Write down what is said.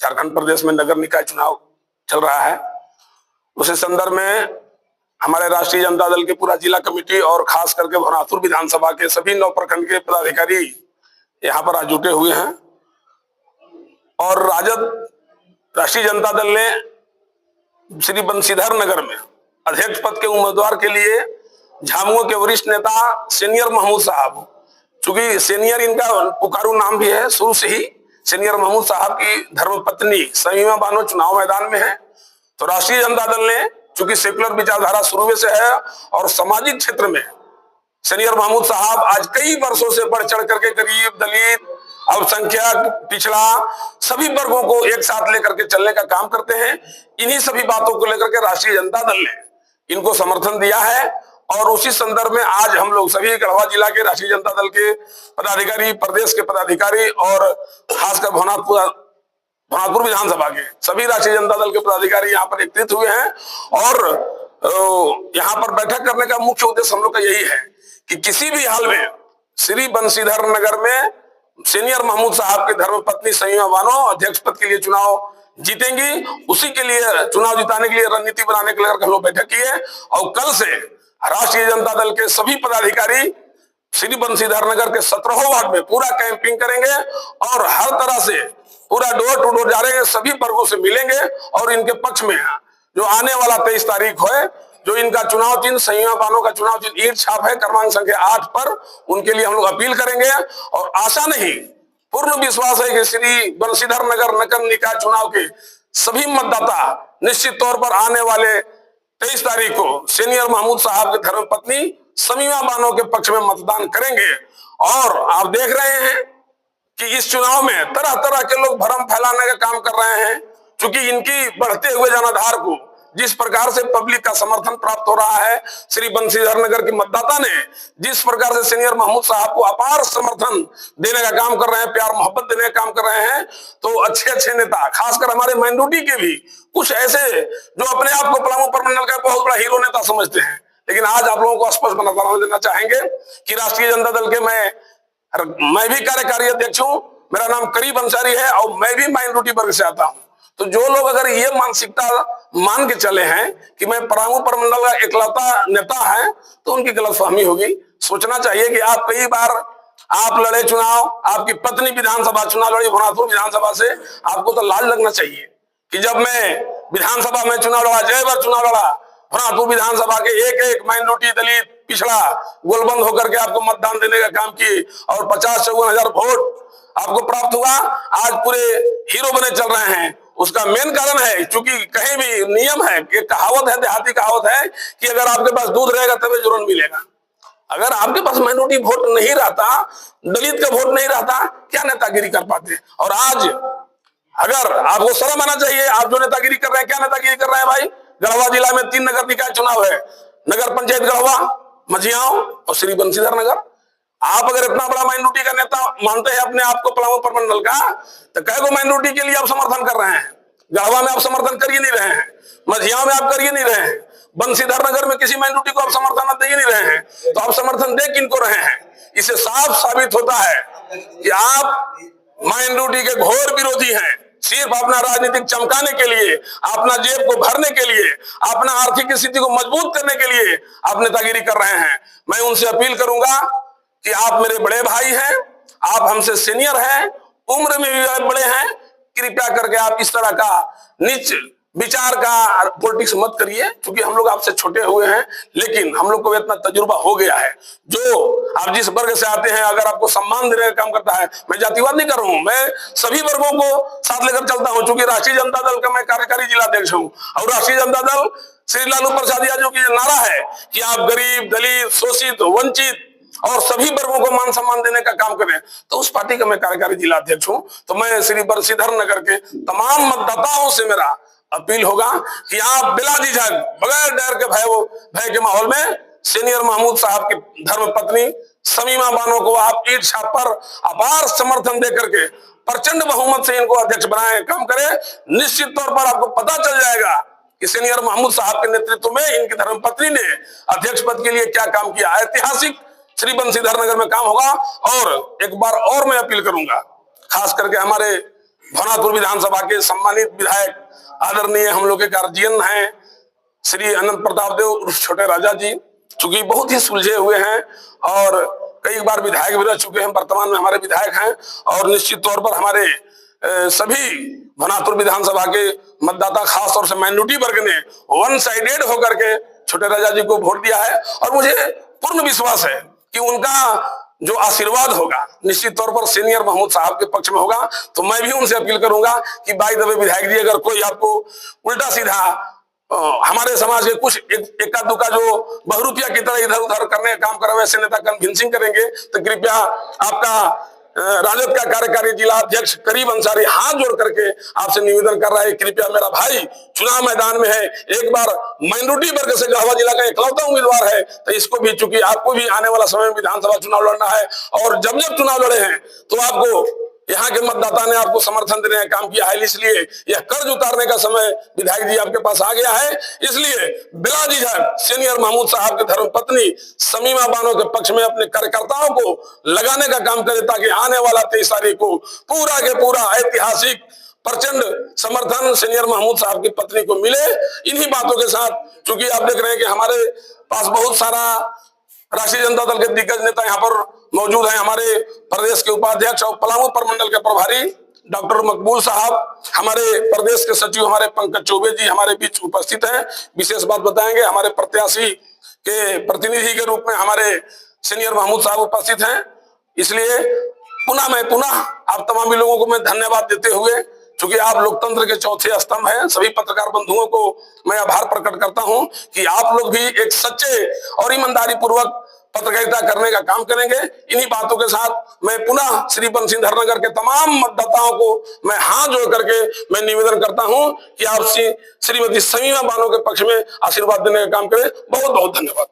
झारखंड प्रदेश में नगर निकाय चुनाव चल रहा है। उसी संदर्भ में हमारे राष्ट्रीय जनता दल के पूरा जिला कमेटी और खास करके भवनाथपुर विधानसभा के सभी 9 प्रखंड के पदाधिकारी यहाँ पर आज जुटे हुए हैं और राष्ट्रीय जनता दल ने श्री बंशीधर नगर में अध्यक्ष पद के उम्मीदवार के लिए झामुमो के वरिष्ठ नेता सीनियर महमूद साहब, चूंकि सीनियर इनका पुकारू नाम भी है, शुरू से ही सीनियर महमूद साहब की धर्मपत्नी समीमा बानो चुनाव मैदान में है। तो राष्ट्रीय जनता दल ने चूंकि सेकुलर विचारधारा शुरू से है और सामाजिक क्षेत्र में सीनियर महमूद साहब आज कई वर्षों से बढ़ चढ़ करके गरीब, दलित, अल्पसंख्यक, पिछड़ा सभी वर्गों को एक साथ लेकर के चलने का काम करते हैं। इन्हीं सभी बातों को लेकर के राष्ट्रीय जनता दल ने इनको समर्थन दिया है और उसी संदर्भ में आज हम लोग सभी गढ़वा जिला के राष्ट्रीय जनता दल के पदाधिकारी, प्रदेश के पदाधिकारी और खासकर भवनाथपुर विधानसभा के सभी राष्ट्रीय जनता दल के पदाधिकारी यहाँ पर एकत्रित हुए हैं और यहाँ पर बैठक करने का मुख्य उद्देश्य हम लोग का यही है कि किसी भी हाल में श्री बंशीधर नगर में सीनियर महमूद साहब की धर्मपत्नी समीमा बानो अध्यक्ष पद के लिए चुनाव जीतेंगी। उसी के लिए चुनाव जिताने के लिए रणनीति बनाने के लिए हम लोग बैठक की है और कल से राष्ट्रीय जनता दल के सभी पदाधिकारी श्री बंशीधर नगर के 17 वार्ड में पूरा कैंपिंग करेंगे और हर तरह से पूरा डोर टू डोर जा रहे हैं, सभी वर्गों से मिलेंगे और इनके पक्ष में जो आने वाला 23 तारीख है, जो इनका चुनाव चिन्ह समीमा बानो का चुनाव चिन्ह ईंट छाप है क्रमांक संख्या 8 पर, उनके लिए हम लोग अपील करेंगे और आशा नहीं पूर्ण विश्वास है कि श्री बंशीधर नगर निकाय चुनाव के सभी मतदाता निश्चित तौर पर आने वाले 23 तारीख को सीनियर महमूद साहब की धर्मपत्नी समीमा बानो के पक्ष में मतदान करेंगे। और आप देख रहे हैं कि इस चुनाव में तरह तरह के लोग भ्रम फैलाने का काम कर रहे हैं, क्योंकि इनकी बढ़ते हुए जनाधार को जिस प्रकार से पब्लिक का समर्थन प्राप्त हो रहा है, श्री बंशीधर नगर की मतदाता ने जिस प्रकार से सीनियर महमूद साहब को अपार समर्थन देने का काम कर रहे हैं, प्यार मोहब्बत देने का काम कर रहे हैं, तो अच्छे नेता खासकर हमारे माइनॉरिटी के भी कुछ ऐसे जो अपने आप को पलामू प्रमंडल का बहुत बड़ा हीरो नेता समझते हैं, लेकिन आज आप लोगों को स्पष्ट बना देना चाहेंगे कि राष्ट्रीय जनता दल के मैं भी कार्यकारी अध्यक्ष हूं, मेरा नाम करीब अंसारी है और मैं भी माइनॉरिटी वर्ग से आता हूं। तो जो लोग अगर ये मानसिकता मान के चले हैं कि मैं पलामू प्रमंडल का इकलौता नेता है, तो उनकी गलतफहमी होगी। सोचना चाहिए कि आप कई बार आप लड़े चुनाव, आपकी पत्नी विधानसभा चुनाव लड़ी भवनाथपुर विधानसभा से, आपको तो लाज लगना चाहिए कि जब मैं विधानसभा में चुनाव लड़ा, जय बार चुनाव लड़ा, भवनाथपुर विधानसभा के एक माइनॉरिटी, दलित, पिछड़ा गोलबंद होकर के आपको मतदान देने का काम किए और 50-54 हजार वोट आपको प्राप्त हुआ। आज पूरे हीरो बने चल रहे हैं। उसका मेन कारण है, चूंकि कहीं भी नियम है, एक कहावत है, देहाती कहावत है कि अगर आपके पास दूध रहेगा तभी जुर्म मिलेगा। अगर आपके पास माइनॉरिटी वोट नहीं रहता, दलित का वोट नहीं रहता, क्या नेतागिरी कर पाते। और आज अगर आपको शर्म आना चाहिए, आप जो नेतागिरी कर रहे हैं, क्या नेतागिरी कर रहे हैं भाई। गढ़वा जिला में 3 नगर निकाय चुनाव है, नगर पंचायत गढ़वा, मझियाओं और श्री बंशीधर नगर। आप अगर इतना बड़ा माइनॉरिटी का नेता मानते हैं अपने आप को पलामू प्रमंडल का, तो कई गो माइनॉरिटी के लिए आप समर्थन कर रहे हैं। गढ़वा में आप समर्थन कर ही नहीं रहे हैं, मझियाओं में आप कर ही नहीं रहे हैं, बंशीधर नगर में किसी माइनॉरिटी को आप समर्थन दे ही नहीं रहे हैं, तो आप समर्थन दे किनको रहे हैं। इससे साफ साबित होता है कि आप माइनॉरिटी के घोर विरोधी हैं। सिर्फ अपना राजनीतिक चमकाने के लिए, अपना जेब को भरने के लिए, अपना आर्थिक स्थिति को मजबूत करने के लिए आप नेतागिरी कर रहे हैं। मैं उनसे अपील करूंगा कि आप मेरे बड़े भाई हैं, आप हमसे सीनियर हैं, उम्र में भी बड़े हैं, कृपया करके आप इस तरह का नीच विचार का पॉलिटिक्स मत करिए, क्योंकि हम लोग आपसे छोटे हुए हैं, लेकिन हम लोग को इतना तजुर्बा हो गया है। जो आप जिस वर्ग से आते हैं, अगर आपको सम्मान देने का काम करता है, मैं जातिवाद नहीं कर रहा हूं, मैं सभी वर्गों को साथ लेकर चलता हूं, क्योंकि राष्ट्रीय जनता दल का मैं कार्यकारी जिला अध्यक्ष हूं और राष्ट्रीय जनता दल श्री लालू प्रसाद यादव की नारा है कि आप गरीब, दलित, शोषित, वंचित और सभी वर्गों को मान सम्मान देने का काम करें। तो उस पार्टी का मैं कार्यकारी जिला अध्यक्ष हूं। तो मैं श्री बंशीधर नगर के तमाम मतदाताओं से मेरा अपील होगा कि आप बिला झिझक, बगैर डर के भय के माहौल में सीनियर महमूद साहब की धर्मपत्नी समीमा बानो को आप ईंट छाप पर अपार समर्थन देकर के प्रचंड बहुमत से इनको अध्यक्ष बनाए, काम करें। निश्चित तौर पर आपको पता चल जाएगा कि सीनियर महमूद साहब के नेतृत्व में इनकी धर्मपत्नी ने अध्यक्ष पद के लिए क्या काम किया। ऐतिहासिक श्री बंशीधर नगर में काम होगा। और एक बार और मैं अपील करूंगा, खास करके हमारे भवनाथपुर विधानसभा के सम्मानित विधायक आदरणीय हम लोग के गार्जियन हैं श्री अनंत प्रताप देव उर्फ छोटे राजा जी, चूंकि बहुत ही सुलझे हुए हैं और कई बार विधायक भी रह चुके हैं, वर्तमान में हमारे विधायक हैं और निश्चित तौर पर हमारे सभी भवनाथपुर विधानसभा के मतदाता खास तौर से माइनॉरिटी वर्ग ने वन साइडेड होकर के छोटे राजा जी को वोट दिया है और मुझे पूर्ण विश्वास है कि उनका जो आशीर्वाद होगा निश्चित तौर पर सीनियर महमूद साहब के पक्ष में होगा। तो मैं भी उनसे अपील करूंगा कि बाय द वे विधायक जी, अगर कोई आपको उल्टा सीधा हमारे समाज के कुछ एका दुका जो बहुरूपिया की तरह इधर उधर करने का काम कर रहे वैसे नेता कन्विंसिंग करेंगे तो कृपया आपका राजद का कार्यकारी जिला अध्यक्ष करीब अंसारी हाथ जोड़ करके आपसे निवेदन कर रहा है, कृपया मेरा भाई चुनाव मैदान में है, एक बार माइनॉरिटी वर्ग से गढ़वा जिला का इकलौता उम्मीदवार है, तो इसको भी, चूंकि आपको भी आने वाला समय में विधानसभा चुनाव लड़ना है और जब जब चुनाव लड़े हैं तो आपको यहाँ के मतदाता ने आपको समर्थन देने का काम किया है, इसलिए यह कर्ज उतारने का समय विधायक जी आपके पास आ गया है। इसलिए बिला झिझक सीनियर महमूद साहब की धर्मपत्नी शमीमा बानो के पक्ष में अपने कार्यकर्ताओं को लगाने का काम करे ताकि आने वाला 23 तारीख को पूरा के पूरा ऐतिहासिक प्रचंड समर्थन सीनियर महमूद साहब की पत्नी को मिले। इन्हीं बातों के साथ, चूंकि आप देख रहे हैं कि हमारे पास बहुत सारा राष्ट्रीय जनता दल के दिग्गज नेता यहाँ पर मौजूद हैं, हमारे प्रदेश के उपाध्यक्ष और पलामू प्रमंडल के प्रभारी डॉक्टर मकबूल साहब, हमारे प्रदेश के सचिव हमारे पंकज चौबे जी हमारे बीच उपस्थित हैं। विशेष बात बताएंगे, हमारे प्रत्याशी के प्रतिनिधि के रूप में हमारे सीनियर महमूद साहब उपस्थित हैं। इसलिए पुनः आप तमाम लोगों को मैं धन्यवाद देते हुए, चूंकि आप लोकतंत्र के चौथे स्तंभ हैं, सभी पत्रकार बंधुओं को मैं आभार प्रकट करता हूं कि आप लोग भी एक सच्चे और ईमानदारी पूर्वक पत्रकारिता करने का काम करेंगे। इन्हीं बातों के साथ मैं पुनः श्री बंशीधर नगर के तमाम मतदाताओं को मैं हाथ जोड़ करके मैं निवेदन करता हूं कि आप श्रीमती शमीमा बानो के पक्ष में आशीर्वाद देने का काम करें। बहुत बहुत धन्यवाद।